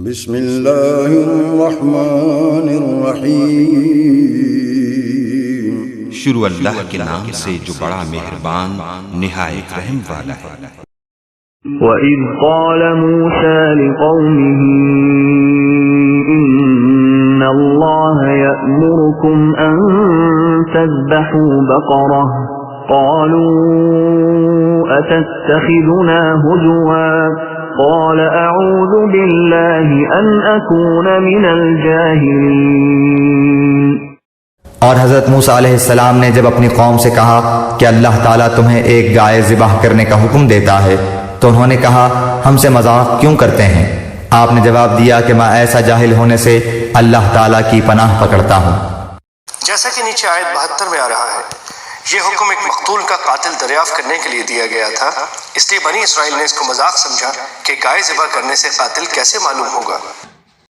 بسم اللہ الرحمن الرحیم، شروع اللہ کے نام سے جو بڑا مہربان نہایت رحم والا ہے۔ وَإِذْ قَالَ مُوسَى لِقَوْمِهِ إِنَّ اللَّهَ يَأْمُرُكُمْ أَن تَذْبَحُوا بَقَرَةً قَالُوا أَتَتَّخِذُنَا هُزُوًا قَالَ أَعُوذُ بِاللَّهِ أَنْ أَكُونَ مِنَ الْجَاهِلِينَ۔ اور حضرت موسیٰ علیہ السلام نے جب اپنی قوم سے کہا کہ اللہ تعالیٰ تمہیں ایک گائے ذبح کرنے کا حکم دیتا ہے تو انہوں نے کہا ہم سے مذاق کیوں کرتے ہیں؟ آپ نے جواب دیا کہ میں ایسا جاہل ہونے سے اللہ تعالیٰ کی پناہ پکڑتا ہوں۔ جیسا کہ نیچے آیت 72 میں آ رہا ہے، یہ حکم ایک مقتول کا قاتل دریافت کرنے کے لیے دیا گیا تھا، اس لیے بنی اسرائیل نے اس کو مذاق سمجھا کہ گائے ذبح کرنے سے قاتل کیسے معلوم ہوگا۔